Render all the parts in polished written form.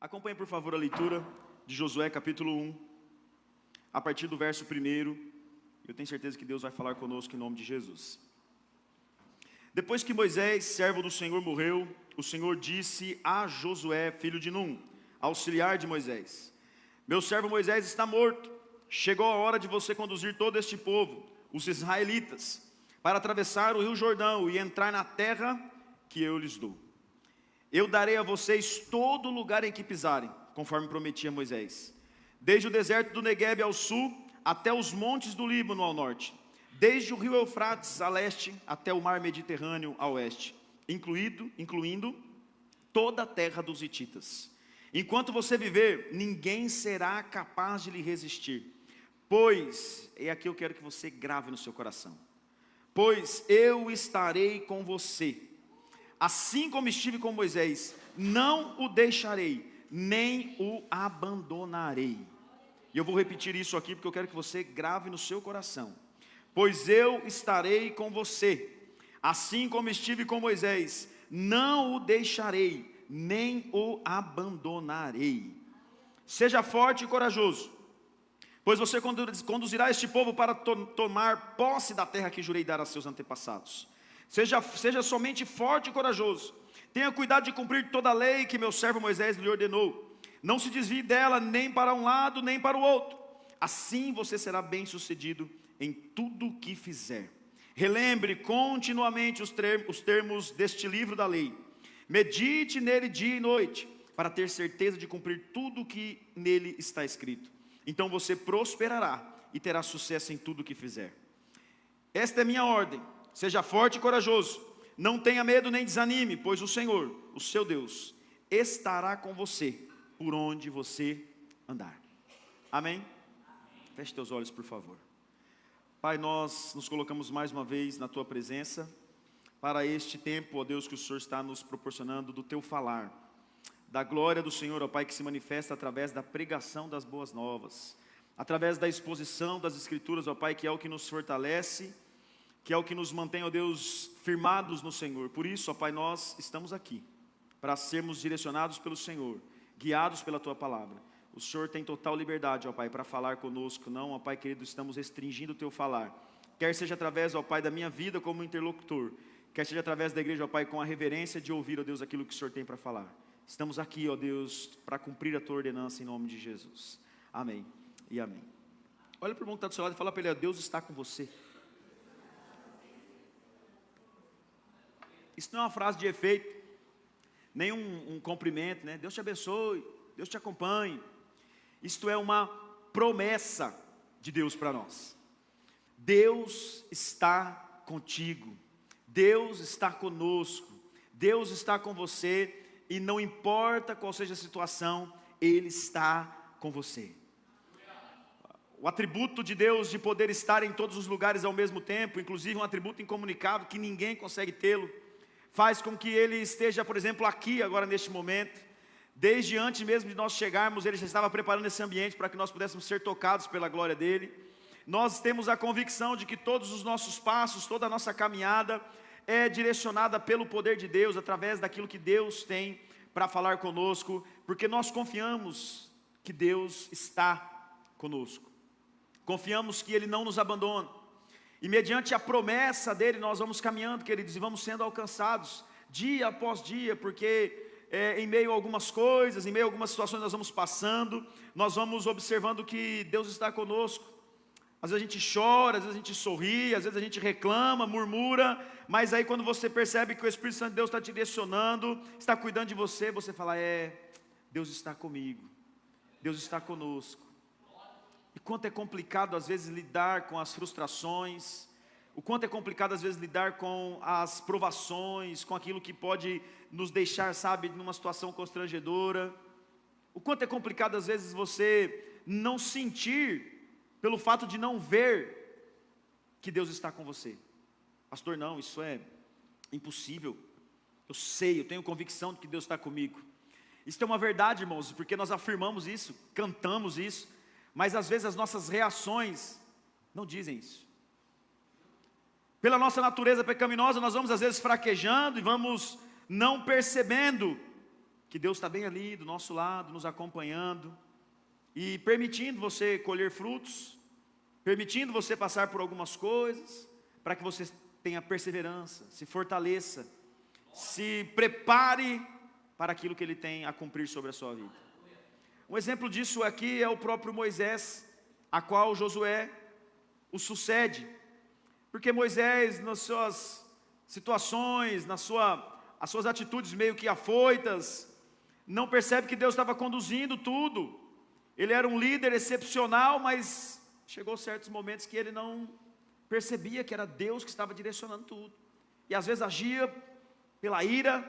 Acompanhe, por favor, a leitura de Josué capítulo 1, a partir do verso 1. Eu tenho certeza que Deus vai falar conosco em nome de Jesus. Depois que Moisés, servo do Senhor, morreu, o Senhor disse a Josué, filho de Num, auxiliar de Moisés: meu servo Moisés está morto. Chegou a hora de você conduzir todo este povo, os israelitas, para atravessar o rio Jordão e entrar na terra que eu lhes dou. Eu darei a vocês todo lugar em que pisarem, conforme prometia Moisés, desde o deserto do Neguebe ao sul, até os montes do Líbano ao norte, desde o rio Eufrates a leste, até o mar Mediterrâneo a oeste, incluindo toda a terra dos hititas. Enquanto você viver, ninguém será capaz de lhe resistir, pois, e aqui eu quero que você grave no seu coração, pois eu estarei com você. Assim como estive com Moisés, não o deixarei, nem o abandonarei. E eu vou repetir isso aqui porque eu quero que você grave no seu coração. Pois eu estarei com você, assim como estive com Moisés, não o deixarei, nem o abandonarei. Seja forte e corajoso, pois você conduzirá este povo para tomar posse da terra que jurei dar a seus antepassados. Seja somente forte e corajoso. Tenha cuidado de cumprir toda a lei que meu servo Moisés lhe ordenou. Não se desvie dela nem para um lado nem para o outro. Assim você será bem sucedido em tudo o que fizer. Relembre continuamente os termos deste livro da lei. Medite nele dia e noite, para ter certeza de cumprir tudo o que nele está escrito. Então você prosperará e terá sucesso em tudo o que fizer. Esta é minha ordem. Seja forte e corajoso, não tenha medo nem desanime, pois o Senhor, o seu Deus, estará com você por onde você andar. Amém? Feche teus olhos, por favor. Pai, nós nos colocamos mais uma vez na tua presença, para este tempo, ó Deus, que o Senhor está nos proporcionando do teu falar, da glória do Senhor, ó Pai, que se manifesta através da pregação das boas novas, através da exposição das Escrituras, ó Pai, que é o que nos fortalece, que é o que nos mantém, ó Deus, firmados no Senhor. Por isso, ó Pai, nós estamos aqui, para sermos direcionados pelo Senhor, guiados pela Tua Palavra. O Senhor tem total liberdade, ó Pai, para falar conosco. Não, ó Pai querido, estamos restringindo o Teu falar. Quer seja através, ó Pai, da minha vida como interlocutor, quer seja através da igreja, ó Pai, com a reverência de ouvir, ó Deus, aquilo que o Senhor tem para falar. Estamos aqui, ó Deus, para cumprir a Tua ordenança em nome de Jesus. Amém e amém. Olha para o irmão que está do seu lado e fala para ele: ó, Deus está com você. Isso não é uma frase de efeito, nem um cumprimento, né? Deus te abençoe, Deus te acompanhe. Isto é uma promessa de Deus para nós. Deus está contigo, Deus está conosco, Deus está com você, e não importa qual seja a situação, Ele está com você. O atributo de Deus de poder estar em todos os lugares ao mesmo tempo, inclusive um atributo incomunicável que ninguém consegue tê-lo, faz com que Ele esteja, por exemplo, aqui agora neste momento. Desde antes mesmo de nós chegarmos, Ele já estava preparando esse ambiente para que nós pudéssemos ser tocados pela glória dEle. Nós temos a convicção de que todos os nossos passos, toda a nossa caminhada é direcionada pelo poder de Deus, através daquilo que Deus tem para falar conosco, porque nós confiamos que Deus está conosco. Confiamos que Ele não nos abandona. E mediante a promessa dEle, nós vamos caminhando, queridos, e vamos sendo alcançados, dia após dia, porque em meio a algumas coisas, em meio a algumas situações nós vamos passando, nós vamos observando que Deus está conosco. Às vezes a gente chora, às vezes a gente sorri, às vezes a gente reclama, murmura, mas aí quando você percebe que o Espírito Santo de Deus está te direcionando, está cuidando de você, você fala: Deus está comigo, Deus está conosco. E quanto é complicado às vezes lidar com as frustrações, o quanto é complicado às vezes lidar com as provações, com aquilo que pode nos deixar, sabe, numa situação constrangedora. O quanto é complicado às vezes você não sentir, pelo fato de não ver, que Deus está com você. Pastor, não, isso é impossível. Eu sei, eu tenho convicção de que Deus está comigo. Isso é uma verdade, irmãos, porque nós afirmamos isso, cantamos isso, mas às vezes as nossas reações não dizem isso. Pela nossa natureza pecaminosa, nós vamos às vezes fraquejando e vamos não percebendo que Deus está bem ali do nosso lado, nos acompanhando e permitindo você colher frutos, permitindo você passar por algumas coisas, para que você tenha perseverança, se fortaleça, se prepare para aquilo que Ele tem a cumprir sobre a sua vida. Um exemplo disso aqui é o próprio Moisés, a qual Josué o sucede, porque Moisés, nas suas situações, as suas atitudes meio que afoitas, não percebe que Deus estava conduzindo tudo. Ele era um líder excepcional, mas chegou certos momentos que ele não percebia que era Deus que estava direcionando tudo, e às vezes agia pela ira,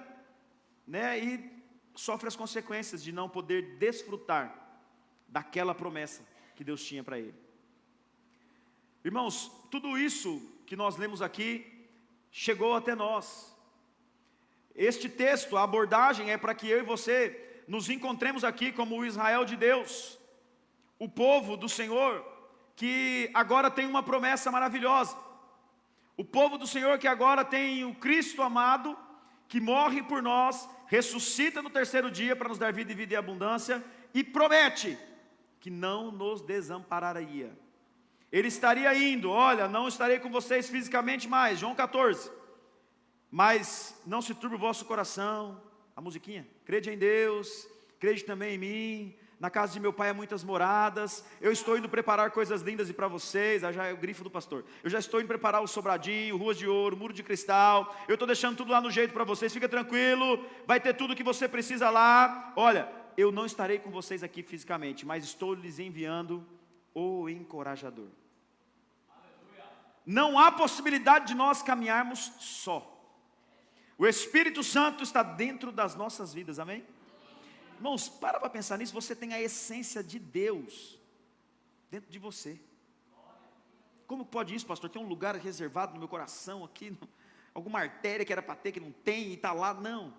né, e sofre as consequências de não poder desfrutar daquela promessa que Deus tinha para ele. Irmãos, tudo isso que nós lemos aqui chegou até nós. Este texto, a abordagem é para que eu e você nos encontremos aqui como o Israel de Deus, o povo do Senhor, que agora tem uma promessa maravilhosa. O povo do Senhor que agora tem o Cristo amado, que morre por nós, ressuscita no terceiro dia para nos dar vida e vida em abundância, e promete que não nos desampararia. Ele estaria indo, olha, não estarei com vocês fisicamente mais, João 14, mas não se turbe o vosso coração, a musiquinha, crede em Deus, crede também em mim, na casa de meu pai há muitas moradas, eu estou indo preparar coisas lindas para vocês, já é o grifo do pastor, eu já estou indo preparar o sobradinho, ruas de ouro, muro de cristal, eu estou deixando tudo lá no jeito para vocês, fica tranquilo, vai ter tudo que você precisa lá, olha, eu não estarei com vocês aqui fisicamente, mas estou lhes enviando o encorajador. Não há possibilidade de nós caminharmos só, o Espírito Santo está dentro das nossas vidas, amém? Irmãos, para pensar nisso, você tem a essência de Deus dentro de você. Como pode isso, pastor? Tem um lugar reservado no meu coração aqui, alguma artéria que era para ter, que não tem, e está lá, não.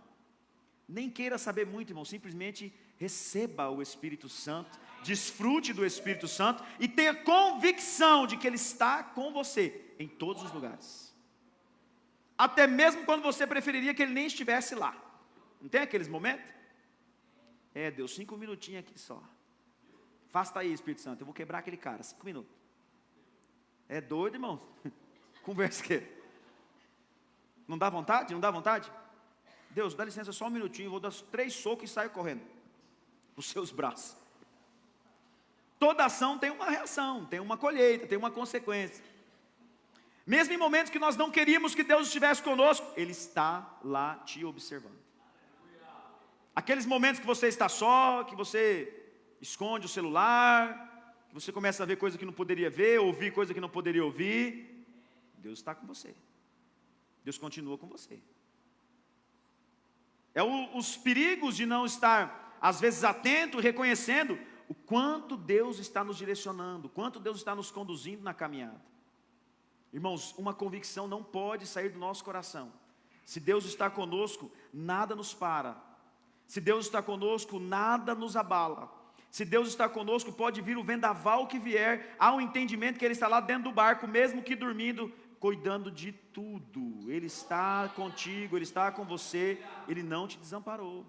Nem queira saber muito, irmão, simplesmente receba o Espírito Santo, desfrute do Espírito Santo, e tenha convicção de que Ele está com você, em todos os lugares. Até mesmo quando você preferiria que Ele nem estivesse lá. Não tem aqueles momentos? Deus, 5 minutinhos aqui só. Afasta aí, Espírito Santo, eu vou quebrar aquele cara, 5 minutos. É doido, irmão? Conversa que não dá vontade? Não dá vontade? Deus, dá licença só um minutinho, eu vou dar 3 socos e saio correndo os seus braços. Toda ação tem uma reação, tem uma colheita, tem uma consequência. Mesmo em momentos que nós não queríamos que Deus estivesse conosco, Ele está lá te observando. Aqueles momentos que você está só, que você esconde o celular, que você começa a ver coisa que não poderia ver, ouvir coisa que não poderia ouvir, Deus está com você. Deus continua com você. Os perigos de não estar, às vezes, atento, reconhecendo o quanto Deus está nos direcionando, o quanto Deus está nos conduzindo na caminhada. Irmãos, uma convicção não pode sair do nosso coração. Se Deus está conosco, nada nos para. Se Deus está conosco, nada nos abala. Se Deus está conosco, pode vir o vendaval que vier, há um entendimento que Ele está lá dentro do barco, mesmo que dormindo, cuidando de tudo. Ele está contigo, Ele está com você, Ele não te desamparou.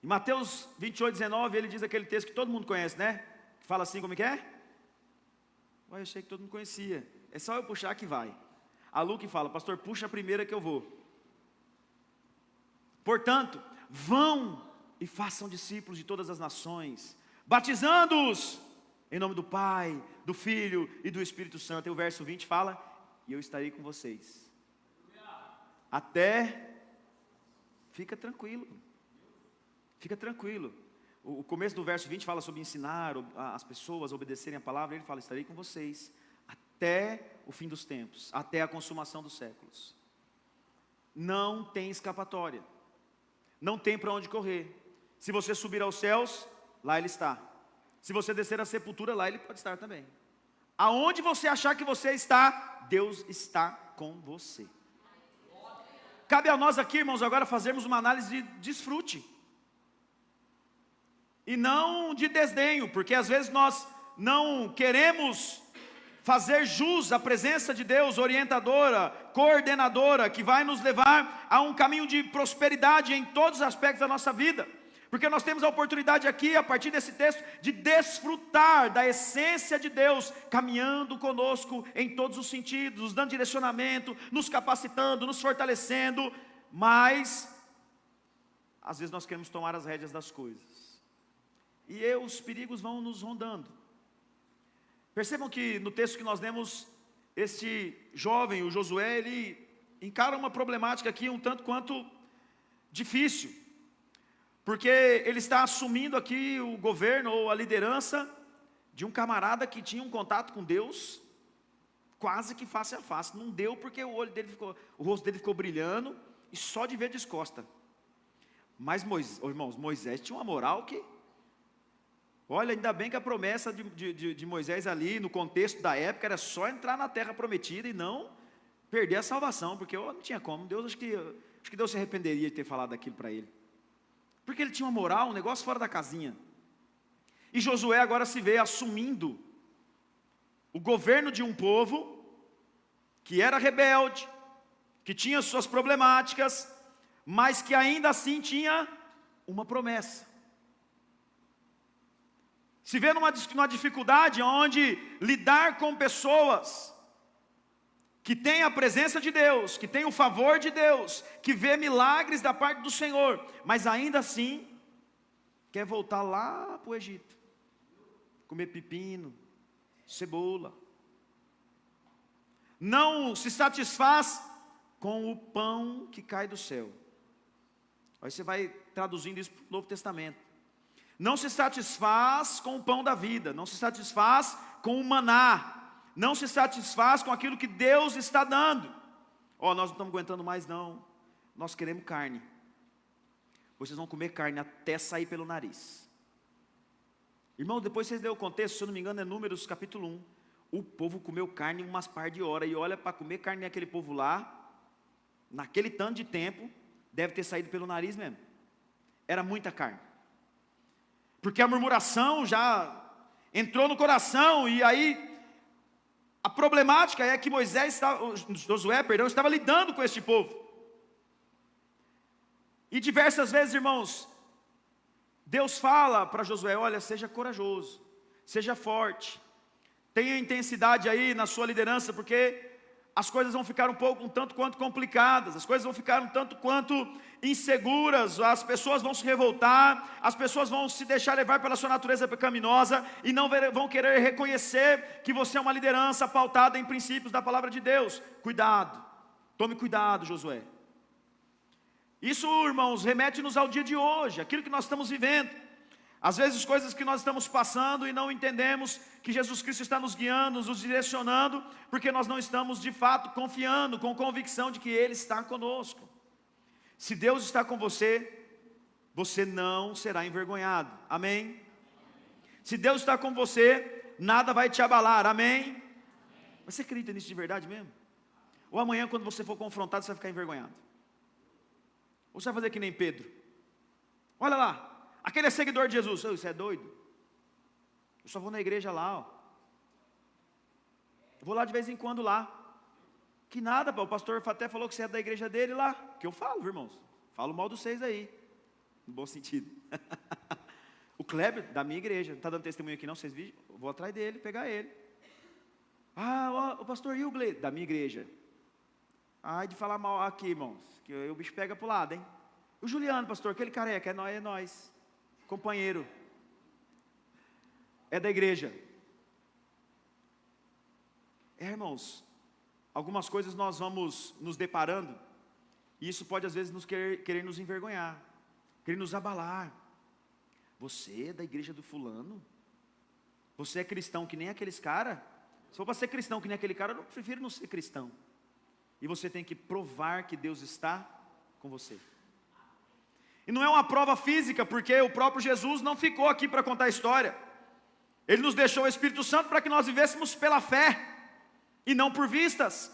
Em Mateus 28, 19, Ele diz aquele texto que todo mundo conhece, né? Que fala assim, como é que é? Eu achei que todo mundo conhecia. É só eu puxar que vai. A Lu que fala, pastor, puxa a primeira que eu vou. Portanto, vão e façam discípulos de todas as nações, batizando-os em nome do Pai, do Filho e do Espírito Santo. E o verso 20 fala, e eu estarei com vocês. Fica tranquilo. Fica tranquilo. O começo do verso 20 fala sobre ensinar as pessoas a obedecerem a palavra. Ele fala, estarei com vocês até o fim dos tempos, até a consumação dos séculos. Não tem escapatória. Não tem para onde correr. Se você subir aos céus, lá Ele está. Se você descer à sepultura, lá Ele pode estar também. Aonde você achar que você está, Deus está com você. Cabe a nós aqui, irmãos, agora fazermos uma análise de desfrute. E não de desdenho, porque às vezes nós não queremos fazer jus à presença de Deus, orientadora, coordenadora, que vai nos levar a um caminho de prosperidade em todos os aspectos da nossa vida. Porque nós temos a oportunidade aqui, a partir desse texto, de desfrutar da essência de Deus, caminhando conosco em todos os sentidos, nos dando direcionamento, nos capacitando, nos fortalecendo, mas às vezes nós queremos tomar as rédeas das coisas, e os perigos vão nos rondando. Percebam que no texto que nós lemos, este jovem, o Josué, ele encara uma problemática aqui um tanto quanto difícil, porque ele está assumindo aqui o governo ou a liderança de um camarada que tinha um contato com Deus quase que face a face. Não deu porque o rosto dele ficou brilhando, e só de ver descosta. Mas irmãos, Moisés tinha uma moral que, olha, ainda bem que a promessa de Moisés ali, no contexto da época, era só entrar na terra prometida e não perder a salvação, porque não tinha como. Deus, acho que Deus se arrependeria de ter falado aquilo para ele, porque ele tinha uma moral, um negócio fora da casinha. E Josué agora se vê assumindo o governo de um povo que era rebelde, que tinha suas problemáticas, mas que ainda assim tinha uma promessa. Se vê numa dificuldade onde lidar com pessoas que têm a presença de Deus, que têm o favor de Deus, que vê milagres da parte do Senhor, mas ainda assim quer voltar lá para o Egito, comer pepino, cebola. Não se satisfaz com o pão que cai do céu. Aí você vai traduzindo isso para o Novo Testamento. Não se satisfaz com o pão da vida, não se satisfaz com o maná, não se satisfaz com aquilo que Deus está dando. Nós não estamos aguentando mais não, nós queremos carne. Vocês vão comer carne até sair pelo nariz. Irmão, depois vocês leram o contexto, se eu não me engano é Números capítulo 1. O povo comeu carne umas par de horas, e olha, para comer carne naquele povo lá, naquele tanto de tempo, deve ter saído pelo nariz mesmo. Era muita carne, porque a murmuração já entrou no coração. E aí a problemática é que Josué estava lidando com este povo. E diversas vezes, irmãos, Deus fala para Josué: olha, seja corajoso, seja forte, tenha intensidade aí na sua liderança, porque as coisas vão ficar um tanto quanto complicadas, as coisas vão ficar um tanto quanto inseguras, as pessoas vão se revoltar, as pessoas vão se deixar levar pela sua natureza pecaminosa, e não vão querer reconhecer que você é uma liderança pautada em princípios da palavra de Deus. Cuidado, tome cuidado, Josué. Isso, irmãos, remete-nos ao dia de hoje, aquilo que nós estamos vivendo. Às vezes coisas que nós estamos passando e não entendemos que Jesus Cristo está nos guiando, nos direcionando, porque nós não estamos de fato confiando, com convicção de que Ele está conosco. Se Deus está com você, você não será envergonhado, amém? Se Deus está com você, nada vai te abalar, amém? Mas você acredita nisso de verdade mesmo? Ou amanhã, quando você for confrontado, você vai ficar envergonhado? Ou você vai fazer que nem Pedro? Olha lá, aquele é seguidor de Jesus. Você é doido? Eu só vou na igreja lá, Eu vou lá de vez em quando lá. Que nada, o pastor até falou que você é da igreja dele lá. Que eu falo, irmãos. Falo mal dos seis aí. No bom sentido. O Kleber, da minha igreja. Não está dando testemunho aqui não, vocês viram? Eu vou atrás dele, pegar ele. O pastor Hilgley, da minha igreja. Ai de falar mal aqui, irmãos. Que o bicho pega pro lado, hein? O Juliano, pastor, aquele careca, é nós. Companheiro. É da igreja. Irmãos, algumas coisas nós vamos nos deparando, e isso pode às vezes querer nos envergonhar, querer nos abalar. Você é da igreja do fulano? Você é cristão que nem aqueles caras? Se for para ser cristão que nem aquele cara, eu prefiro não ser cristão. E você tem que provar que Deus está com você. E não é uma prova física, porque o próprio Jesus não ficou aqui para contar a história. Ele nos deixou o Espírito Santo para que nós vivêssemos pela fé e não por vistas.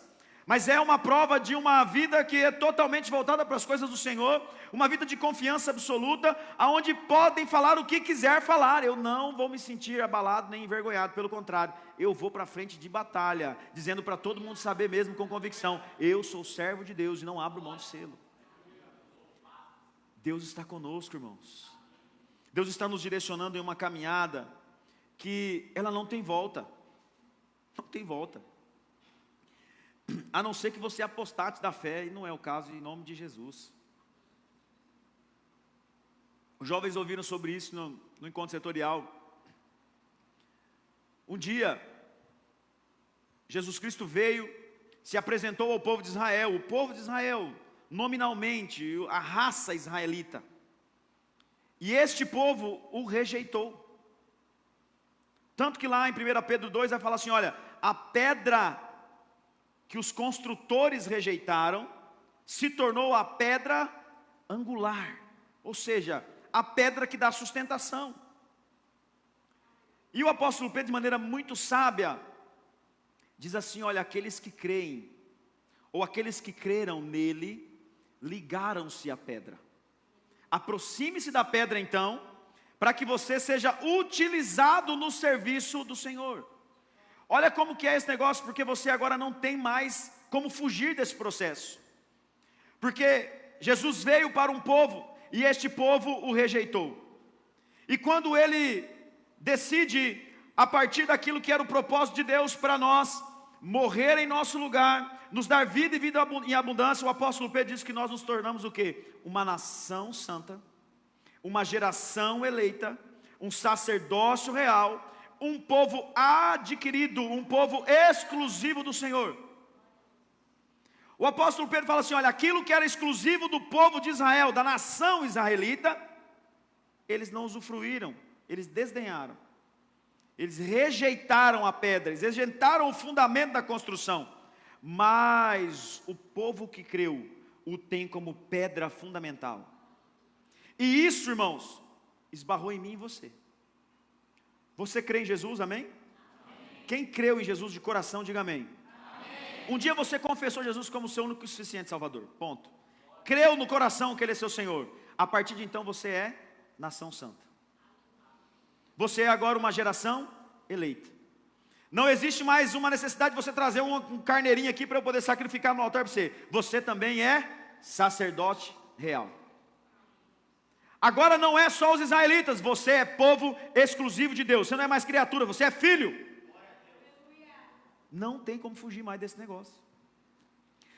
mas é uma prova de uma vida que é totalmente voltada para as coisas do Senhor, uma vida de confiança absoluta, aonde podem falar o que quiser falar. Eu não vou me sentir abalado nem envergonhado, pelo contrário, eu vou para frente de batalha, dizendo para todo mundo saber mesmo com convicção: eu sou servo de Deus e não abro mão de sê-lo. Deus está conosco, irmãos. Deus está nos direcionando em uma caminhada que ela não tem volta. Não tem volta. A não ser que você apostate da fé, e não é o caso, em nome de Jesus. Os jovens ouviram sobre isso no encontro setorial. Um dia, Jesus Cristo veio, se apresentou ao povo de Israel. O povo de Israel, nominalmente, a raça israelita. E este povo o rejeitou. Tanto que lá em 1 Pedro 2 vai falar assim: olha, a pedra que os construtores rejeitaram se tornou a pedra angular, ou seja, a pedra que dá sustentação. E o apóstolo Pedro, de maneira muito sábia, diz assim: olha, aqueles que creem, ou aqueles que creram nele, ligaram-se à pedra. Aproxime-se da pedra então, para que você seja utilizado no serviço do Senhor. Olha como que é esse negócio, porque você agora não tem mais como fugir desse processo. Porque Jesus veio para um povo, e este povo o rejeitou. E quando ele decide, a partir daquilo que era o propósito de Deus para nós, morrer em nosso lugar, nos dar vida e vida em abundância, o apóstolo Pedro diz que nós nos tornamos o quê? Uma nação santa, uma geração eleita, um sacerdócio real, um povo adquirido, um povo exclusivo do Senhor. O apóstolo Pedro fala assim: olha, aquilo que era exclusivo do povo de Israel, da nação israelita, eles não usufruíram, eles desdenharam, eles rejeitaram a pedra, eles rejeitaram o fundamento da construção, mas o povo que creu, o tem como pedra fundamental. E isso, irmãos, esbarrou em mim e você. Você crê em Jesus, amém? Amém. Quem creu em Jesus de coração, diga amém. Amém. Um dia você confessou Jesus como seu único e suficiente Salvador, ponto. Creu no coração que Ele é seu Senhor. A partir de então você é nação santa. Você é agora uma geração eleita. Não existe mais uma necessidade de você trazer um carneirinho aqui para eu poder sacrificar no altar para você. Você também é sacerdote real. Agora não é só os israelitas, você é povo exclusivo de Deus. Você não é mais criatura, você é filho. Não tem como fugir mais desse negócio.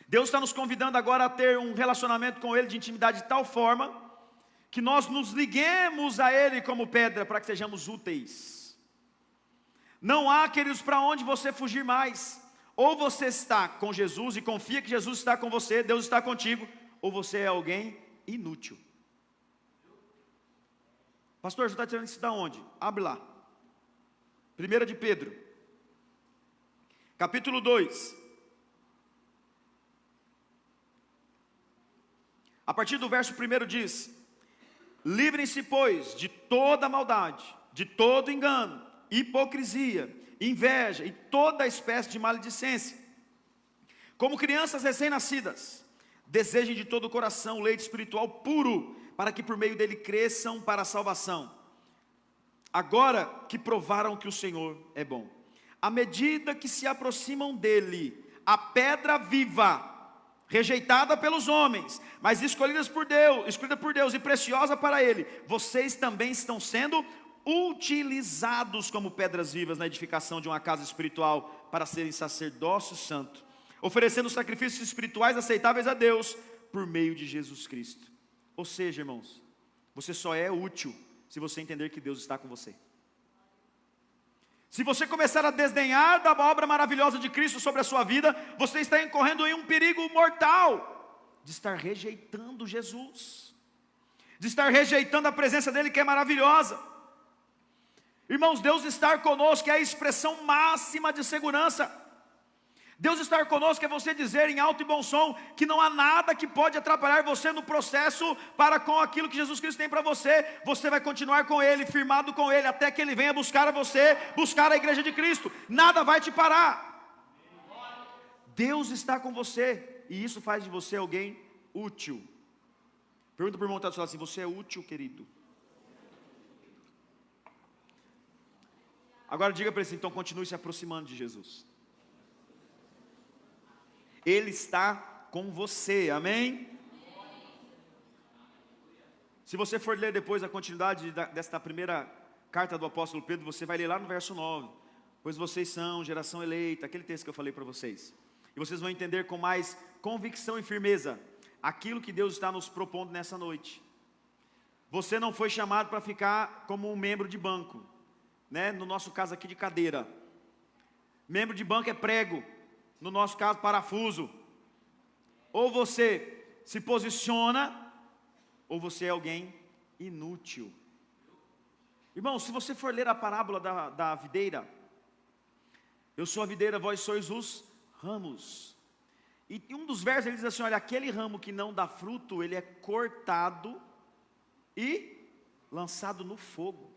Deus está nos convidando agora a ter um relacionamento com Ele de intimidade de tal forma que nós nos liguemos a Ele como pedra para que sejamos úteis. Não há, queridos, para onde você fugir mais. Ou você está com Jesus e confia que Jesus está com você, Deus está contigo, ou você é alguém inútil. Pastor, você está tirando isso de onde? Abre lá. 1 de Pedro, capítulo 2. A partir do verso 1 diz: livrem-se, pois, de toda maldade, de todo engano, hipocrisia, inveja e toda espécie de maledicência. Como crianças recém-nascidas, desejem de todo o coração o leite espiritual puro, para que por meio dele cresçam para a salvação, agora que provaram que o Senhor é bom. À medida que se aproximam dele, a pedra viva, rejeitada pelos homens, mas escolhida por Deus e preciosa para Ele, vocês também estão sendo utilizados como pedras vivas na edificação de uma casa espiritual, para serem sacerdócio santo, oferecendo sacrifícios espirituais aceitáveis a Deus, por meio de Jesus Cristo. Ou seja, irmãos, você só é útil se você entender que Deus está com você. Se você começar a desdenhar da obra maravilhosa de Cristo sobre a sua vida, você está incorrendo em um perigo mortal de estar rejeitando Jesus, de estar rejeitando a presença dEle, que é maravilhosa. Irmãos, Deus estar conosco é a expressão máxima de segurança. Deus estar conosco é você dizer em alto e bom som que não há nada que pode atrapalhar você no processo para com aquilo que Jesus Cristo tem para você. Você vai continuar com Ele, firmado com Ele, até que Ele venha buscar a você, buscar a igreja de Cristo. Nada vai te parar. Deus está com você, e isso faz de você alguém útil. Pergunta para o irmão que está do seu lado assim: você é útil, querido? Agora diga para ele assim: então continue se aproximando de Jesus. Ele está com você, amém? Se você for ler depois a continuidade desta primeira carta do apóstolo Pedro, você vai ler lá no verso 9. Pois vocês são geração eleita, aquele texto que eu falei para vocês. E vocês vão entender com mais convicção e firmeza aquilo que Deus está nos propondo nessa noite. Você não foi chamado para ficar como um membro de banco, né? No nosso caso aqui de cadeira. Membro de banco é prego, no nosso caso parafuso. Ou você se posiciona, ou você é alguém inútil. Irmão, se você for ler a parábola da videira, eu sou a videira, vós sois os ramos. E um dos versos ele diz assim: olha, aquele ramo que não dá fruto, ele é cortado e lançado no fogo.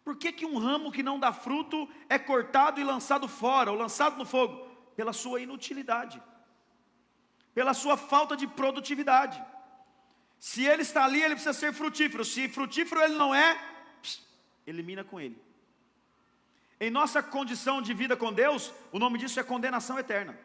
Por que um ramo que não dá fruto é cortado e lançado fora, ou lançado no fogo? Pela sua inutilidade, pela sua falta de produtividade. Se ele está ali, ele precisa ser frutífero. Se frutífero ele não é, elimina com ele. Em nossa condição de vida com Deus, o nome disso é condenação eterna.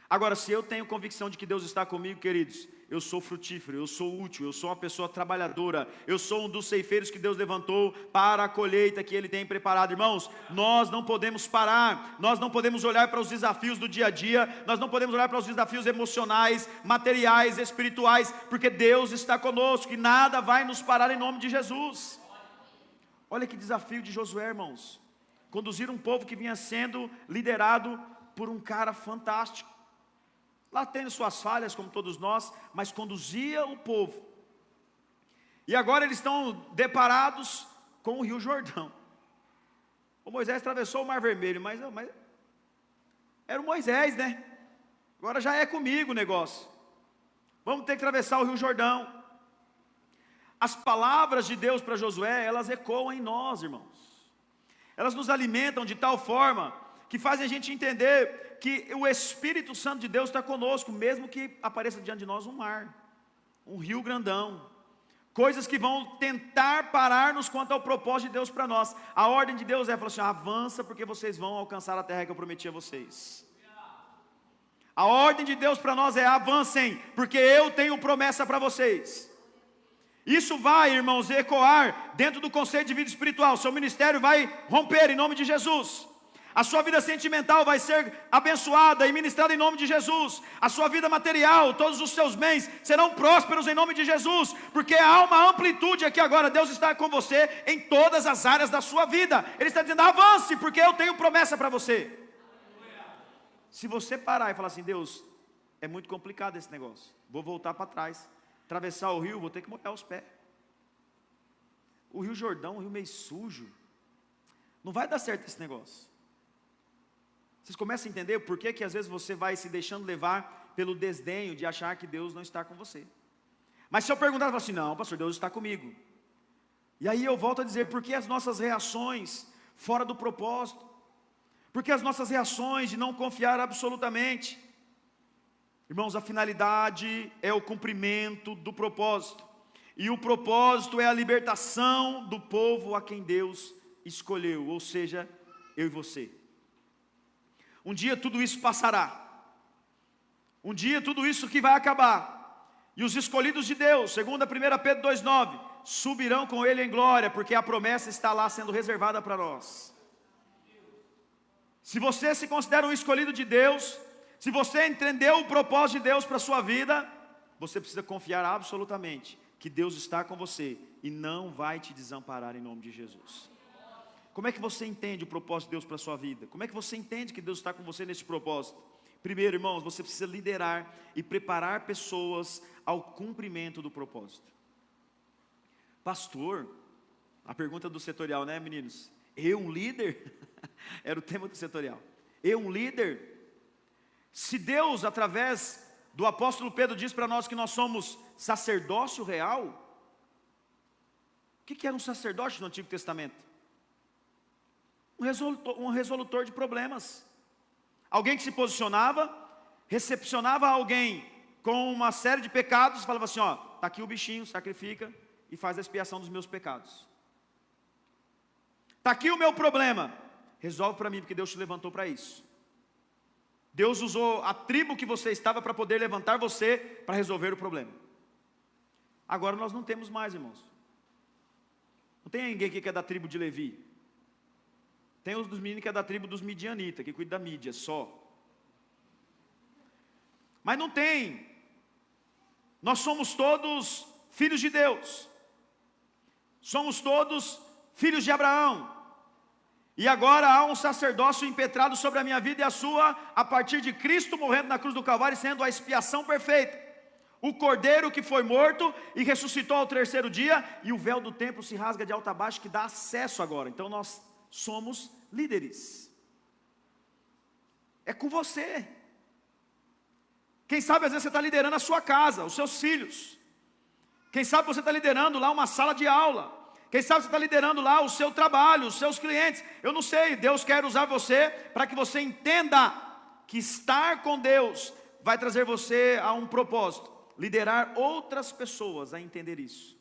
Agora, se eu tenho convicção de que Deus está comigo, queridos, eu sou frutífero, eu sou útil, eu sou uma pessoa trabalhadora, eu sou um dos ceifeiros que Deus levantou para a colheita que Ele tem preparado. Irmãos, nós não podemos parar, nós não podemos olhar para os desafios do dia a dia, nós não podemos olhar para os desafios emocionais, materiais, espirituais, porque Deus está conosco e nada vai nos parar em nome de Jesus. Olha que desafio de Josué, irmãos, conduzir um povo que vinha sendo liderado por um cara fantástico. Lá tendo suas falhas, como todos nós, mas conduzia o povo. E agora eles estão deparados com o Rio Jordão. O Moisés atravessou o Mar Vermelho, mas era o Moisés, né? Agora já é comigo o negócio. Vamos ter que atravessar o Rio Jordão. As palavras de Deus para Josué, elas ecoam em nós, irmãos. Elas nos alimentam de tal forma que fazem a gente entender que o Espírito Santo de Deus está conosco, mesmo que apareça diante de nós um mar, um rio grandão, coisas que vão tentar parar-nos quanto ao propósito de Deus para nós. A ordem de Deus é, falar assim: avança porque vocês vão alcançar a terra que eu prometi a vocês. A ordem de Deus para nós é: avancem, porque eu tenho promessa para vocês. Isso vai, irmãos, ecoar dentro do conceito de vida espiritual. Seu ministério vai romper em nome de Jesus. A sua vida sentimental vai ser abençoada e ministrada em nome de Jesus. A sua vida material, todos os seus bens serão prósperos em nome de Jesus, porque há uma amplitude aqui agora. Deus está com você em todas as áreas da sua vida. Ele está dizendo: avance, porque eu tenho promessa para você. Se você parar e falar assim: Deus, é muito complicado esse negócio, vou voltar para trás, atravessar o rio, vou ter que molhar os pés. O Rio Jordão, um rio meio sujo, não vai dar certo esse negócio. Vocês começam a entender por que às vezes você vai se deixando levar pelo desdenho de achar que Deus não está com você. Mas se eu perguntar, eu falo assim: não, pastor, Deus está comigo. E aí eu volto a dizer: por que as nossas reações fora do propósito? Por que as nossas reações de não confiar absolutamente? Irmãos, a finalidade é o cumprimento do propósito. E o propósito é a libertação do povo a quem Deus escolheu, ou seja, eu e você. Um dia tudo isso passará. Um dia tudo isso que vai acabar. E os escolhidos de Deus, segundo 1 Pedro 2,9, subirão com Ele em glória, porque a promessa está lá sendo reservada para nós. Se você se considera um escolhido de Deus, se você entendeu o propósito de Deus para a sua vida, você precisa confiar absolutamente que Deus está com você e não vai te desamparar em nome de Jesus. Como é que você entende o propósito de Deus para a sua vida? Como é que você entende que Deus está com você nesse propósito? Primeiro, irmãos, você precisa liderar e preparar pessoas ao cumprimento do propósito. Pastor, a pergunta do setorial, né, meninos? Eu, um líder? Era o tema do setorial. Eu, um líder? Se Deus, através do apóstolo Pedro, diz para nós que nós somos sacerdócio real, o que era um sacerdócio no Antigo Testamento? Um resolutor de problemas. Alguém que se posicionava, recepcionava alguém com uma série de pecados, falava assim, ó, está aqui o bichinho, sacrifica e faz a expiação dos meus pecados. Está aqui o meu problema, resolve para mim, porque Deus te levantou para isso. Deus usou a tribo que você estava para poder levantar você para resolver o problema. Agora nós não temos mais, irmãos. Não tem ninguém aqui que é da tribo de Levi. Tem os dos meninos que é da tribo dos midianitas, que cuida da mídia só. Mas não tem. Nós somos todos filhos de Deus. Somos todos filhos de Abraão. E agora há um sacerdócio impetrado sobre a minha vida e a sua, a partir de Cristo morrendo na cruz do Calvário, sendo a expiação perfeita. O cordeiro que foi morto e ressuscitou ao terceiro dia, e o véu do templo se rasga de alto a baixo, que dá acesso agora. Então nós somos líderes. É com você. Quem sabe às vezes você está liderando a sua casa, os seus filhos. Quem sabe você está liderando lá uma sala de aula. Quem sabe você está liderando lá o seu trabalho, os seus clientes. Eu não sei, Deus quer usar você para que você entenda que estar com Deus vai trazer você a um propósito. Liderar outras pessoas a entender isso.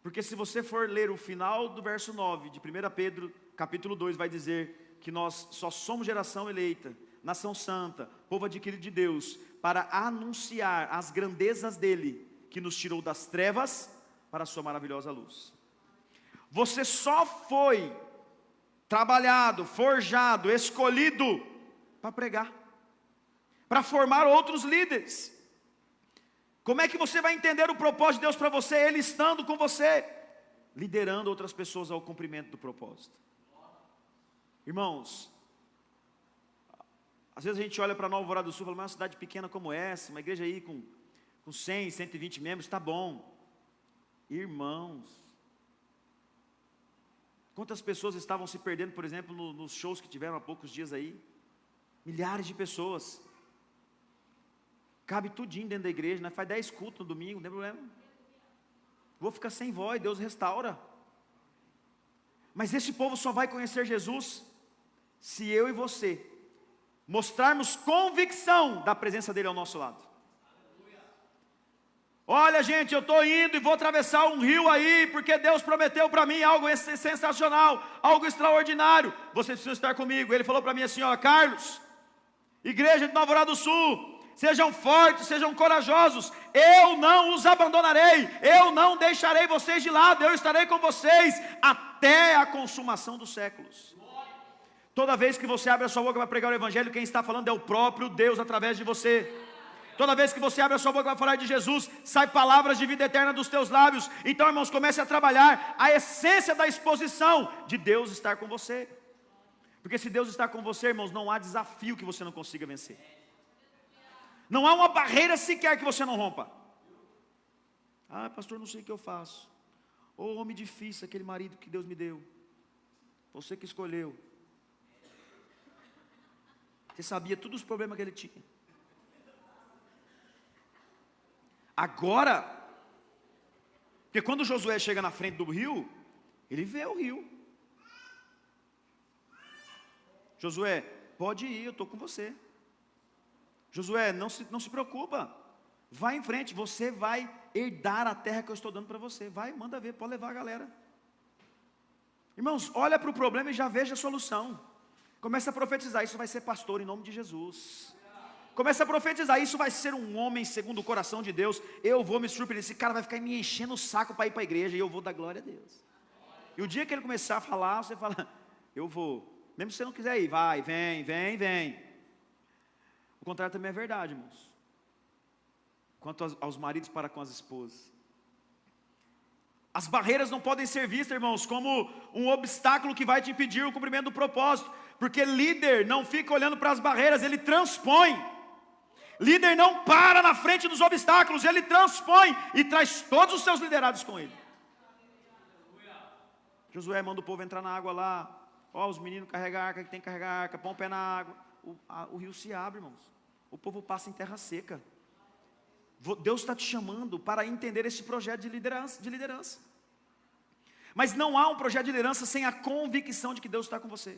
Porque se você for ler o final do verso 9 de 1 Pedro, capítulo 2, vai dizer que nós só somos geração eleita, nação santa, povo adquirido de Deus, para anunciar as grandezas dele, que nos tirou das trevas para a sua maravilhosa luz. Você só foi trabalhado, forjado, escolhido para pregar, para formar outros líderes. Como é que você vai entender o propósito de Deus para você? Ele estando com você, liderando outras pessoas ao cumprimento do propósito. Irmãos, às vezes a gente olha para Nova Alvorada do Sul e fala, mas uma cidade pequena como essa, uma igreja aí com 100, 120 membros, está bom. Irmãos, quantas pessoas estavam se perdendo, por exemplo, nos shows que tiveram há poucos dias aí? Milhares de pessoas. Cabe tudinho dentro da igreja, né? Faz 10 cultos no domingo, não tem problema. Vou ficar sem voz, Deus restaura. Mas esse povo só vai conhecer Jesus se eu e você mostrarmos convicção da presença dele ao nosso lado. Olha, gente, eu estou indo e vou atravessar um rio aí, porque Deus prometeu para mim algo sensacional, algo extraordinário. Vocês precisam estar comigo. Ele falou para mim assim, ó, Carlos, igreja de Nova Alvorada do Sul, sejam fortes, sejam corajosos, eu não os abandonarei, eu não deixarei vocês de lado, eu estarei com vocês até a consumação dos séculos. Toda vez que você abre a sua boca para pregar o evangelho, quem está falando é o próprio Deus através de você. Toda vez que você abre a sua boca para falar de Jesus, sai palavras de vida eterna dos teus lábios. Então, irmãos, comece a trabalhar a essência da exposição de Deus estar com você. Porque se Deus está com você, irmãos, não há desafio que você não consiga vencer. Não há uma barreira sequer que você não rompa. Ah, pastor, não sei o que eu faço. Ô, homem difícil, aquele marido que Deus me deu. Você que escolheu. Você sabia todos os problemas que ele tinha. Agora, porque quando Josué chega na frente do rio, ele vê o rio. Josué, pode ir, eu estou com você. Josué, não se preocupa, vai em frente, você vai herdar a terra que eu estou dando para você. Vai, manda ver, pode levar a galera. Irmãos, olha para o problema e já veja a solução. Começa a profetizar, isso vai ser pastor em nome de Jesus. Começa a profetizar, isso vai ser um homem segundo o coração de Deus. Eu vou me surpreender, esse cara vai ficar me enchendo o saco para ir para a igreja, e eu vou dar glória a Deus. E o dia que ele começar a falar, você fala, eu vou. Mesmo se você não quiser ir, vai, vem. O contrário também é verdade, irmãos. Quanto aos maridos para com as esposas. As barreiras não podem ser vistas, irmãos, como um obstáculo que vai te impedir o cumprimento do propósito. Porque líder não fica olhando para as barreiras, ele transpõe. Líder não para na frente dos obstáculos, ele transpõe e traz todos os seus liderados com ele. Josué manda o povo entrar na água lá. Ó, os meninos carregam a arca, que tem que carregar a arca, põe o pé na água. O rio se abre, irmãos. O povo passa em terra seca. Deus está te chamando para entender esse projeto de liderança. Mas não há um projeto de liderança sem a convicção de que Deus está com você.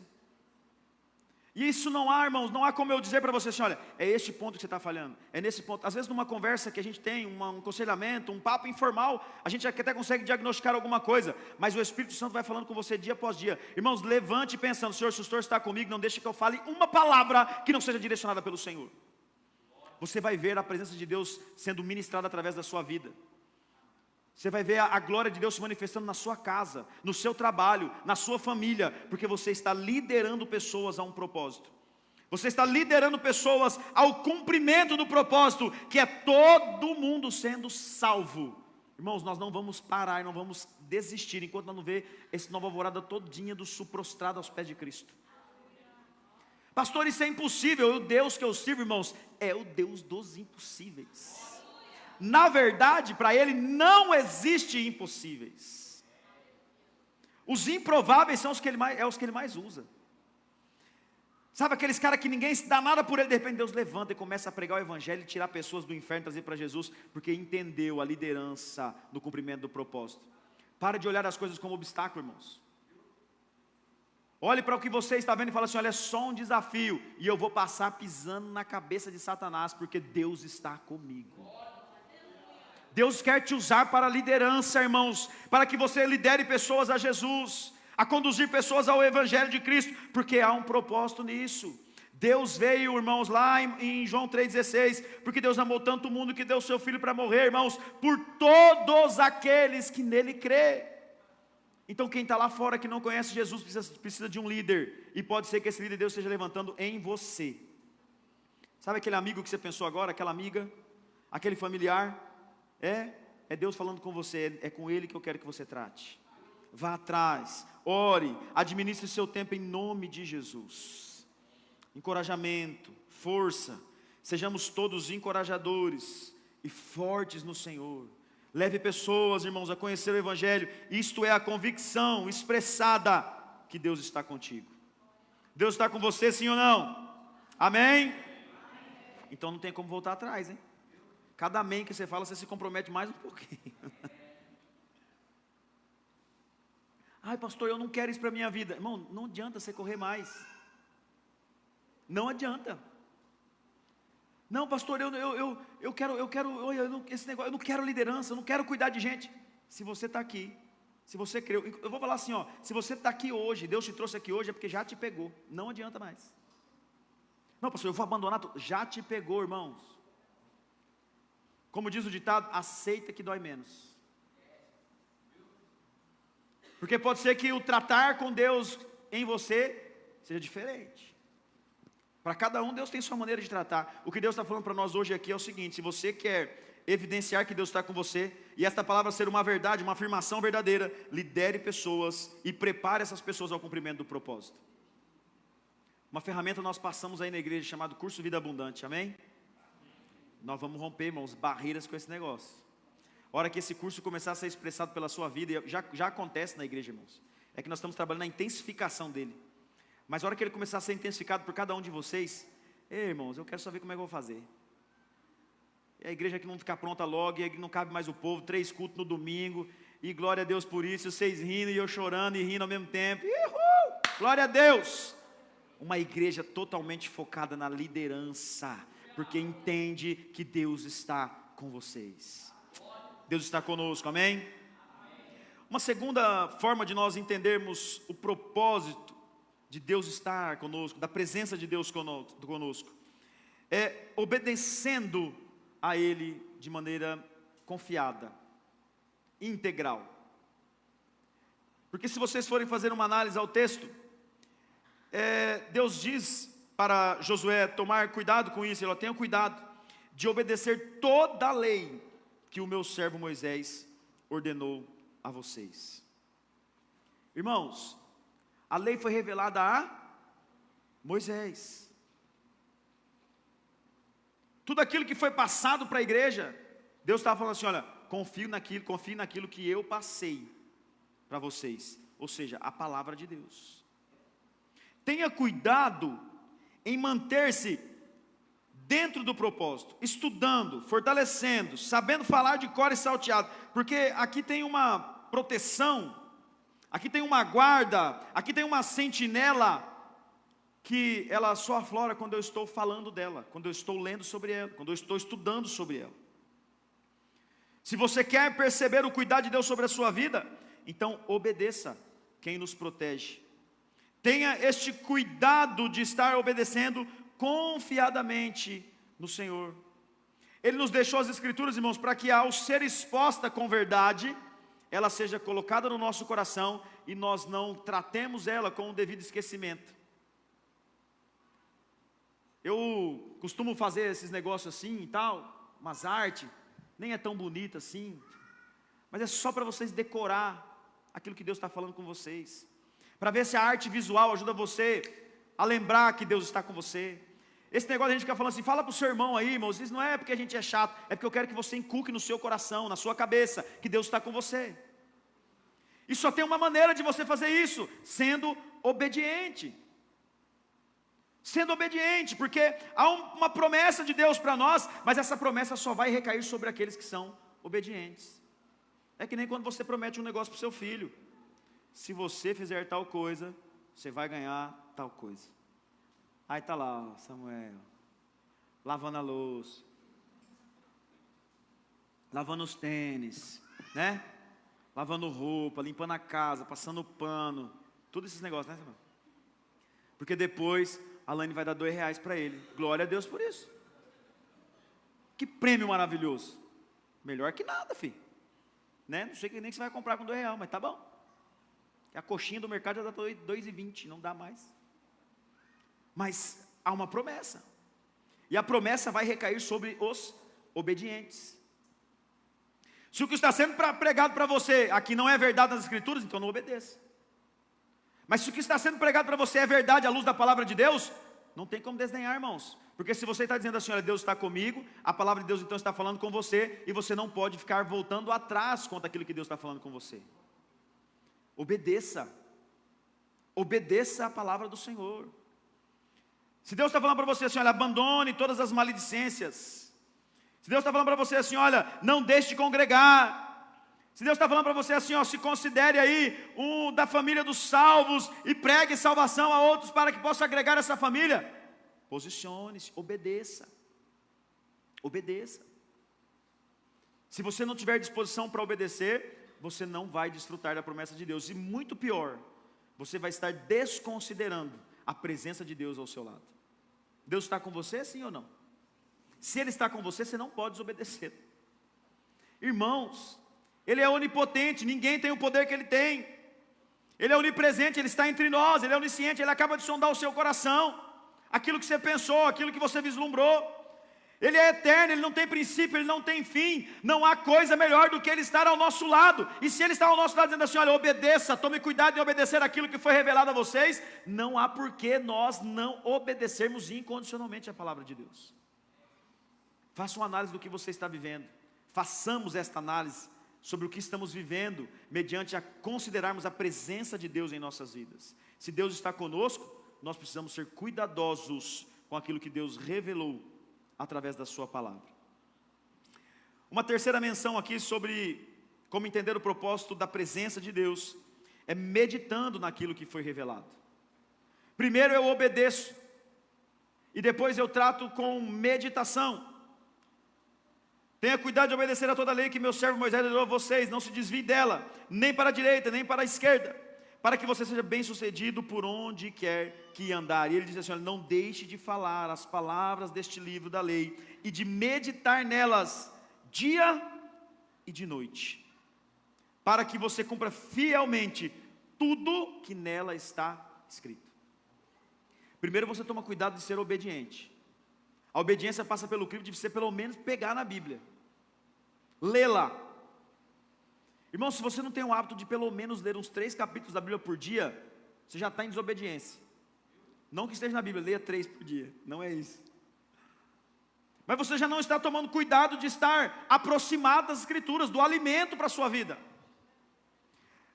E isso não há, irmãos, não há como eu dizer para você assim, olha, é este ponto que você está falhando, é nesse ponto. Às vezes numa conversa que a gente tem, um aconselhamento, um papo informal, a gente até consegue diagnosticar alguma coisa, mas o Espírito Santo vai falando com você dia após dia. Irmãos, levante pensando, Senhor, se o Senhor está comigo, não deixe que eu fale uma palavra que não seja direcionada pelo Senhor. Você vai ver a presença de Deus sendo ministrada através da sua vida. Você vai ver a glória de Deus se manifestando na sua casa, no seu trabalho, na sua família, porque você está liderando pessoas a um propósito. Você está liderando pessoas ao cumprimento do propósito, que é todo mundo sendo salvo. Irmãos, nós não vamos parar, não vamos desistir, enquanto nós não ver esse nova alvorada todinha do sul prostrado aos pés de Cristo. Pastor, isso é impossível. O Deus que eu sirvo, irmãos, é o Deus dos impossíveis. Na verdade, para Ele não existe impossíveis. Os improváveis são os que Ele mais usa. Sabe aqueles caras que ninguém dá nada por ele, de repente Deus levanta e começa a pregar o Evangelho e tirar pessoas do inferno e trazer para Jesus, porque entendeu a liderança no cumprimento do propósito. Para de olhar as coisas como obstáculo, irmãos. Olhe para o que você está vendo e fala assim, olha, é só um desafio, e eu vou passar pisando na cabeça de Satanás, porque Deus está comigo. Deus quer te usar para a liderança, irmãos, para que você lidere pessoas a Jesus, a conduzir pessoas ao Evangelho de Cristo, porque há um propósito nisso. Deus veio, irmãos, lá em João 3,16, porque Deus amou tanto o mundo que deu o seu Filho para morrer, irmãos, por todos aqueles que nele crê. Então quem está lá fora que não conhece Jesus precisa de um líder, e pode ser que esse líder Deus esteja levantando em você. Sabe aquele amigo que você pensou agora, aquela amiga, aquele familiar? É Deus falando com você, é com Ele que eu quero que você trate. Vá atrás, ore, administre seu tempo em nome de Jesus. Encorajamento, força, sejamos todos encorajadores e fortes no Senhor. Leve pessoas, irmãos, a conhecer o Evangelho. Isto é a convicção expressada que Deus está contigo. Deus está com você, sim ou não? Amém? Então não tem como voltar atrás, hein? Cada amém que você fala, você se compromete mais um pouquinho. Ai, pastor, eu não quero isso para a minha vida. Irmão, não adianta você correr mais. Não adianta. Não, pastor, eu quero, esse negócio, eu não quero liderança, eu não quero cuidar de gente. Se você está aqui, se você creu, eu vou falar assim, ó, se você está aqui hoje, Deus te trouxe aqui hoje, é porque já te pegou. Não adianta mais. Não, pastor, eu vou abandonar tudo. Já te pegou, irmãos. Como diz o ditado, aceita que dói menos. Porque pode ser que o tratar com Deus em você seja diferente. Para cada um, Deus tem sua maneira de tratar. O que Deus está falando para nós hoje aqui é o seguinte: se você quer evidenciar que Deus está com você, e esta palavra ser uma verdade, uma afirmação verdadeira, lidere pessoas e prepare essas pessoas ao cumprimento do propósito. Uma ferramenta nós passamos aí na igreja chamado Curso Vida Abundante, amém? Nós vamos romper, irmãos, barreiras com esse negócio. A hora que esse curso começar a ser expressado pela sua vida, e já acontece na igreja, irmãos, é que nós estamos trabalhando na intensificação dele. Mas a hora que ele começar a ser intensificado por cada um de vocês, irmãos, eu quero só ver como é que eu vou fazer. E a igreja que não ficar pronta logo, e não cabe mais o povo, 3 cultos no domingo, e glória a Deus por isso, vocês rindo e eu chorando e rindo ao mesmo tempo. Uhul! Glória a Deus! Uma igreja totalmente focada na liderança, porque entende que Deus está com vocês. Deus está conosco, amém? Uma segunda forma de nós entendermos o propósito de Deus estar conosco, da presença de Deus conosco, é obedecendo a Ele de maneira confiada, integral. Porque se vocês forem fazer uma análise ao texto, Deus diz para Josué tomar cuidado com isso, ele tenha cuidado de obedecer toda a lei que o meu servo Moisés ordenou a vocês. Irmãos, a lei foi revelada a Moisés. Tudo aquilo que foi passado para a igreja, Deus estava falando assim, olha, confie naquilo que eu passei para vocês, ou seja, a palavra de Deus. Tenha cuidado em manter-se dentro do propósito, estudando, fortalecendo, sabendo falar de cor e salteado, porque aqui tem uma proteção, aqui tem uma guarda, aqui tem uma sentinela que ela só aflora quando eu estou falando dela, quando eu estou lendo sobre ela, quando eu estou estudando sobre ela. Se você quer perceber o cuidado de Deus sobre a sua vida, então obedeça quem nos protege. Tenha este cuidado de estar obedecendo confiadamente no Senhor. Ele nos deixou as Escrituras, irmãos, para que ao ser exposta com verdade, ela seja colocada no nosso coração e nós não tratemos ela com o devido esquecimento. Eu costumo fazer esses negócios assim e tal, umas artes, nem é tão bonita assim, mas é só para vocês decorar aquilo que Deus está falando com vocês, para ver se a arte visual ajuda você a lembrar que Deus está com você. Esse negócio a gente fica falando assim, fala para o seu irmão aí, irmãos, isso não é porque a gente é chato, é porque eu quero que você inculque no seu coração, na sua cabeça, que Deus está com você. E só tem uma maneira de você fazer isso, sendo obediente. Sendo obediente, porque há uma promessa de Deus para nós, mas essa promessa só vai recair sobre aqueles que são obedientes. É que nem quando você promete um negócio para o seu filho, se você fizer tal coisa, você vai ganhar tal coisa. Aí está lá, Samuel, lavando a louça, lavando os tênis, né? Lavando roupa, limpando a casa, passando pano, todos esses negócios, né, Samuel? Porque depois a Laine vai dar R$2 para ele. Glória a Deus por isso. Que prêmio maravilhoso. Melhor que nada, filho. Né? Não sei nem que você vai comprar com R$2, mas tá bom. A coxinha do mercado já dá R$2,20, não dá mais. Mas há uma promessa. E a promessa vai recair sobre os obedientes. Se o que está sendo pregado para você aqui não é verdade nas Escrituras, então não obedeça. Mas se o que está sendo pregado para você é verdade à luz da palavra de Deus, não tem como desdenhar, irmãos. Porque se você está dizendo assim, olha, Deus está comigo, a palavra de Deus então está falando com você, e você não pode ficar voltando atrás contra aquilo que Deus está falando com você. Obedeça. Obedeça a palavra do Senhor. Se Deus está falando para você assim, olha, abandone todas as maledicências. Se Deus está falando para você assim, olha, não deixe de congregar. Se Deus está falando para você assim, ó, se considere aí um da família dos salvos e pregue salvação a outros para que possa agregar essa família. Posicione-se, obedeça. Obedeça. Se você não tiver disposição para obedecer, você não vai desfrutar da promessa de Deus. E muito pior, você vai estar desconsiderando a presença de Deus ao seu lado. Deus está com você, sim ou não? Se Ele está com você, você não pode desobedecer. Irmãos, Ele é onipotente, ninguém tem o poder que Ele tem. Ele é onipresente, Ele está entre nós, Ele é onisciente, Ele acaba de sondar o seu coração. Aquilo que você pensou, aquilo que você vislumbrou. Ele é eterno, Ele não tem princípio, Ele não tem fim. Não há coisa melhor do que Ele estar ao nosso lado. E se Ele está ao nosso lado dizendo assim, olha, obedeça, tome cuidado em obedecer aquilo que foi revelado a vocês, não há por que nós não obedecermos incondicionalmente a palavra de Deus. Faça uma análise do que você está vivendo. Façamos esta análise sobre o que estamos vivendo, mediante a considerarmos a presença de Deus em nossas vidas. Se Deus está conosco, nós precisamos ser cuidadosos com aquilo que Deus revelou através da sua palavra. Uma terceira menção aqui sobre como entender o propósito da presença de Deus, é meditando naquilo que foi revelado. Primeiro eu obedeço, e depois eu trato com meditação. Tenha cuidado de obedecer a toda a lei que meu servo Moisés ordenou a vocês, não se desvie dela, nem para a direita, nem para a esquerda, para que você seja bem sucedido por onde quer que andar. E ele diz assim, olha, não deixe de falar as palavras deste livro da lei, e de meditar nelas, dia e de noite, para que você cumpra fielmente tudo que nela está escrito. Primeiro você toma cuidado de ser obediente. A obediência passa pelo crivo de você pelo menos pegar na Bíblia, lê-la. Irmão, se você não tem o hábito de pelo menos ler uns 3 capítulos da Bíblia por dia, você já está em desobediência. Não que esteja na Bíblia, leia 3 por dia, não é isso. Mas você já não está tomando cuidado de estar aproximado das Escrituras, do alimento para a sua vida.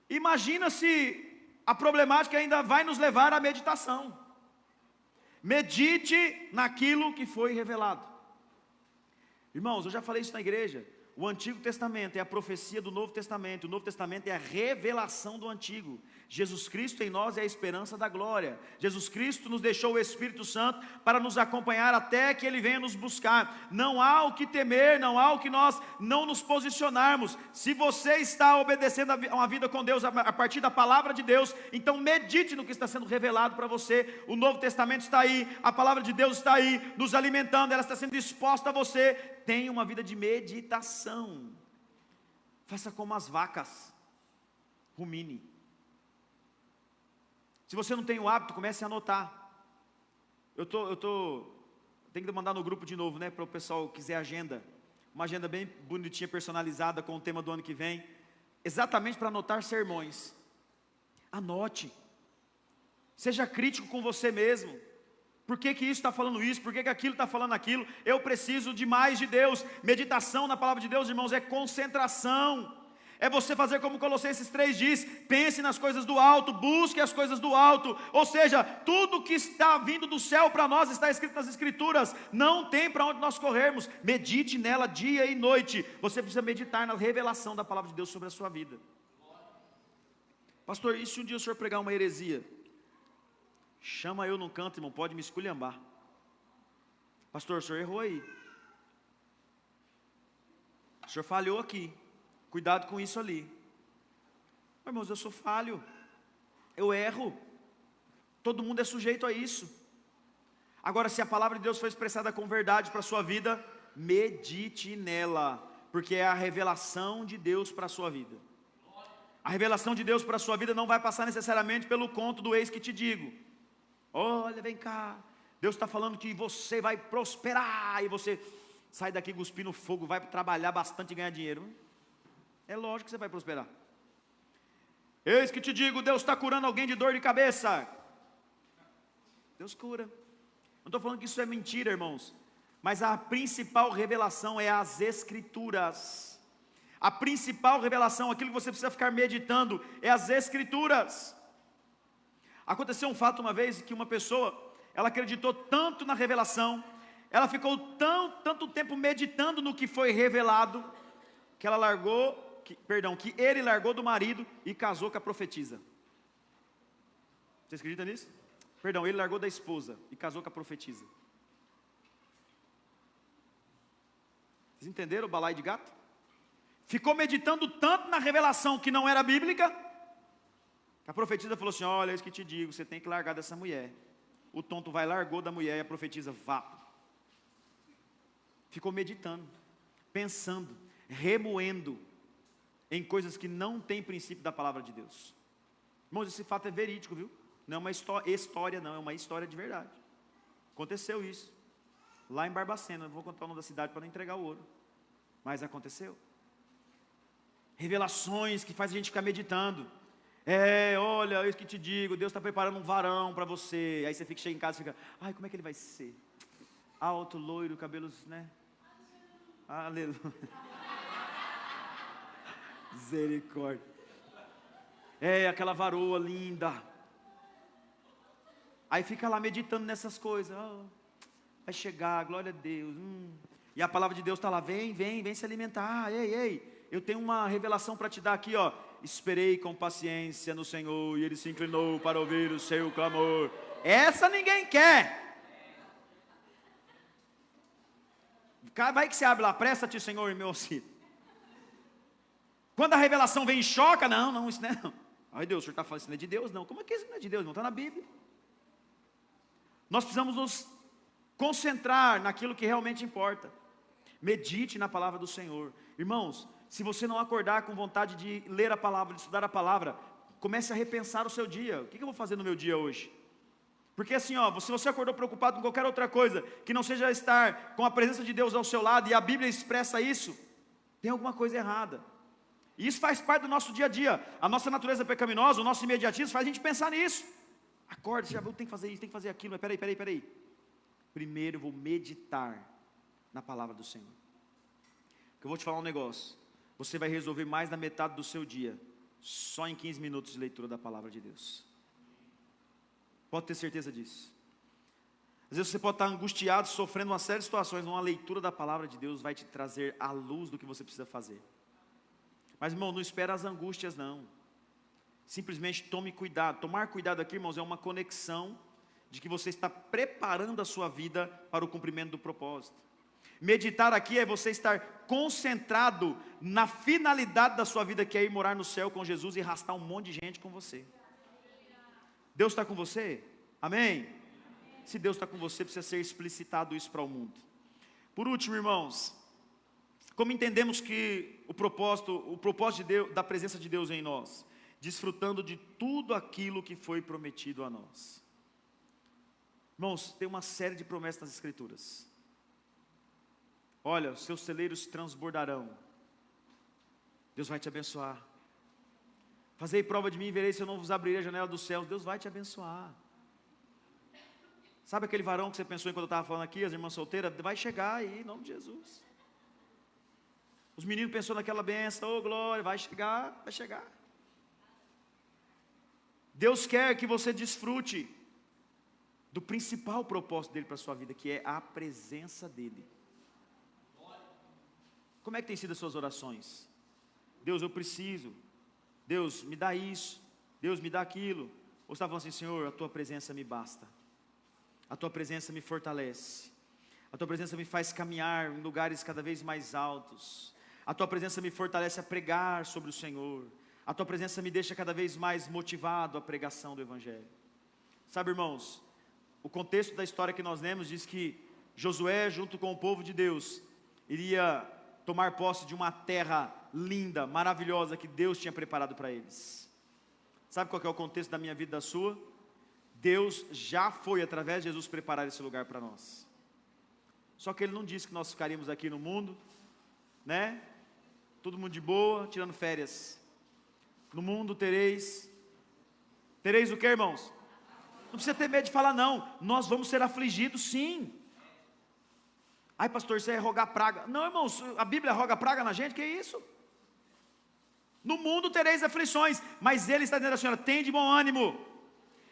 Imagina se a problemática ainda vai nos levar à meditação. Medite naquilo que foi revelado. Irmãos, eu já falei isso na igreja. o Antigo Testamento é a profecia do Novo Testamento, o Novo Testamento é a revelação do Antigo. Jesus Cristo em nós é a esperança da glória. Jesus Cristo nos deixou o Espírito Santo para nos acompanhar até que Ele venha nos buscar. Não há o que temer, não há o que nós não nos posicionarmos. Se você está obedecendo a uma vida com Deus a partir da palavra de Deus, então medite no que está sendo revelado para você. O Novo Testamento está aí, a palavra de Deus está aí, nos alimentando, ela está sendo exposta a você. Tenha uma vida de meditação. Faça como as vacas. Rumine. Se você não tem o hábito, comece a anotar. Eu tenho que mandar no grupo de novo, né? Para o pessoal que quiser agenda. Uma agenda bem bonitinha, personalizada, com o tema do ano que vem. Exatamente para anotar sermões. Anote. Seja crítico com você mesmo. Por que isso está falando isso? Por que aquilo está falando aquilo? Eu preciso de mais de Deus. Meditação na palavra de Deus, irmãos, é concentração. É você fazer como Colossenses 3 diz: pense nas coisas do alto, busque as coisas do alto. Ou seja, tudo que está vindo do céu para nós está escrito nas Escrituras. Não tem para onde nós corrermos. Medite nela dia e noite. Você precisa meditar na revelação da palavra de Deus sobre a sua vida. Pastor, e se um dia o senhor pregar uma heresia? Chama eu num canto, irmão, pode me esculhambar. Pastor, o senhor errou aí. O senhor falhou aqui. Cuidado com isso ali. Irmãos, eu sou falho. Eu erro. Todo mundo é sujeito a isso. Agora, se a palavra de Deus foi expressada com verdade para a sua vida, medite nela, porque é a revelação de Deus para a sua vida. A revelação de Deus para a sua vida não vai passar necessariamente pelo conto do eis que te digo. Olha, vem cá, Deus está falando que você vai prosperar, e você sai daqui cuspindo fogo, vai trabalhar bastante e ganhar dinheiro. É lógico que você vai prosperar. Eis que te digo, Deus está curando alguém de dor de cabeça. Deus cura. Não estou falando que isso é mentira, irmãos, mas a principal revelação é as Escrituras. A principal revelação, aquilo que você precisa ficar meditando, é as Escrituras. Aconteceu um fato uma vez que uma pessoa, ela acreditou tanto na revelação, ela ficou tanto tempo meditando no que foi revelado, que ela que ele largou do marido e casou com a profetisa. Vocês acreditam nisso? Ele largou da esposa e casou com a profetisa. Vocês entenderam o balaio de gato? Ficou meditando tanto na revelação que não era bíblica, a profetisa falou assim: olha, é isso que te digo, você tem que largar dessa mulher. O tonto largou da mulher e a profetisa vá. Ficou meditando, pensando, remoendo em coisas que não tem princípio da palavra de Deus. Irmãos, esse fato é verídico, viu? Não é uma história, não, é uma história de verdade. Aconteceu isso, lá em Barbacena. Não vou contar o nome da cidade para não entregar o ouro, mas aconteceu. Revelações que faz a gente ficar meditando. Olha, é isso que te digo, Deus está preparando um varão para você. Aí você chega em casa e fica: ai, como é que ele vai ser? Alto, loiro, cabelos, né? Aleluia. Misericórdia. Aquela varoa linda. Aí fica lá meditando nessas coisas. Vai chegar, glória a Deus. E a palavra de Deus está lá: vem se alimentar. Ei, eu tenho uma revelação para te dar aqui, ó. Esperei com paciência no Senhor, e Ele se inclinou para ouvir o seu clamor. Essa ninguém quer. Vai que você abre lá: presta-te, Senhor, em meu auxílio. Quando a revelação vem e choca: não, isso não é não. Ai, Deus, o senhor está falando, isso não é de Deus, não. Como é que isso não é de Deus? Não está na Bíblia. Nós precisamos nos concentrar naquilo que realmente importa. Medite na palavra do Senhor. Irmãos, se você não acordar com vontade de ler a palavra, de estudar a palavra, comece a repensar o seu dia. O que eu vou fazer no meu dia hoje? Porque assim, se você acordou preocupado com qualquer outra coisa, que não seja estar com a presença de Deus ao seu lado, e a Bíblia expressa isso, tem alguma coisa errada. E isso faz parte do nosso dia a dia. A nossa natureza pecaminosa, o nosso imediatismo faz a gente pensar nisso. Acorda, já tem que fazer isso, tem que fazer aquilo, mas peraí. Primeiro eu vou meditar na palavra do Senhor. Porque eu vou te falar um negócio. Você vai resolver mais da metade do seu dia só em 15 minutos de leitura da palavra de Deus. Pode ter certeza disso. Às vezes você pode estar angustiado, sofrendo uma série de situações. Uma leitura da palavra de Deus vai te trazer a luz do que você precisa fazer. Mas, irmão, não espera as angústias, não. Simplesmente tome cuidado. Tomar cuidado aqui, irmãos, é uma conexão de que você está preparando a sua vida para o cumprimento do propósito. Meditar aqui é você estar concentrado na finalidade da sua vida, que é ir morar no céu com Jesus e arrastar um monte de gente com você. Deus está com você? Amém? Se Deus está com você, precisa ser explicitado isso para o mundo. Por último, irmãos, como entendemos que o propósito de Deus, da presença de Deus em nós? Desfrutando de tudo aquilo que foi prometido a nós. Irmãos, tem uma série de promessas nas Escrituras. Olha, seus celeiros transbordarão. Deus vai te abençoar. Fazei prova de mim e vereis se eu não vos abrirei a janela dos céus. Deus vai te abençoar. Sabe aquele varão que você pensou enquanto eu estava falando aqui, as irmãs solteiras? Vai chegar aí, em nome de Jesus. Os meninos pensou naquela bênção, oh glória, vai chegar, vai chegar. Deus quer que você desfrute do principal propósito dele para a sua vida, que é a presença dele. Como é que tem sido as suas orações? Deus, eu preciso. Deus, me dá isso. Deus, me dá aquilo. Ou você está falando assim, Senhor, a tua presença me basta. A tua presença me fortalece. A tua presença me faz caminhar em lugares cada vez mais altos. A tua presença me fortalece a pregar sobre o Senhor. A tua presença me deixa cada vez mais motivado à pregação do Evangelho. Sabe, irmãos, o contexto da história que nós lemos diz que Josué, junto com o povo de Deus, iria tomar posse de uma terra linda, maravilhosa, que Deus tinha preparado para eles. Sabe qual que é o contexto da minha vida e da sua? Deus já foi, através de Jesus, preparar esse lugar para nós. Só que Ele não disse que nós ficaríamos aqui no mundo, né? Todo mundo de boa, tirando férias. No mundo tereis o que, irmãos? Não precisa ter medo de falar não. Nós vamos ser afligidos, sim. Ai, pastor, isso é rogar praga. Não, irmãos, a Bíblia roga praga na gente, que é isso? No mundo tereis aflições, mas Ele está dizendo assim, olha, tem de bom ânimo.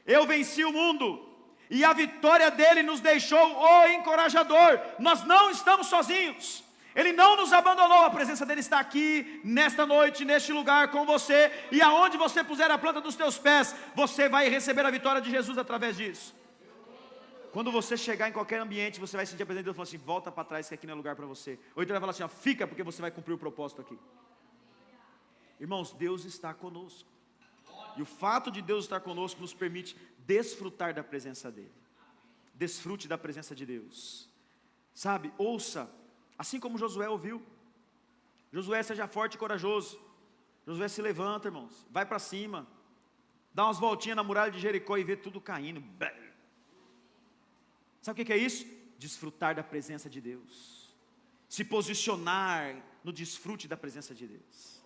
Eu venci o mundo, e a vitória dele nos deixou o encorajador. Nós não estamos sozinhos. Ele não nos abandonou, a presença dele está aqui, nesta noite, neste lugar com você, e aonde você puser a planta dos teus pés, você vai receber a vitória de Jesus através disso. Quando você chegar em qualquer ambiente, você vai sentir a presença de Deus falando assim, volta para trás que aqui não é lugar para você. Ou então ele vai falar assim, ó, fica porque você vai cumprir o propósito aqui. Irmãos, Deus está conosco. E o fato de Deus estar conosco nos permite desfrutar da presença dEle. Desfrute da presença de Deus. Sabe, ouça, assim como Josué ouviu. Josué, seja forte e corajoso. Josué se levanta, irmãos, vai para cima. Dá umas voltinhas na muralha de Jericó e vê tudo caindo. Sabe o que é isso? Desfrutar da presença de Deus. Se posicionar no desfrute da presença de Deus.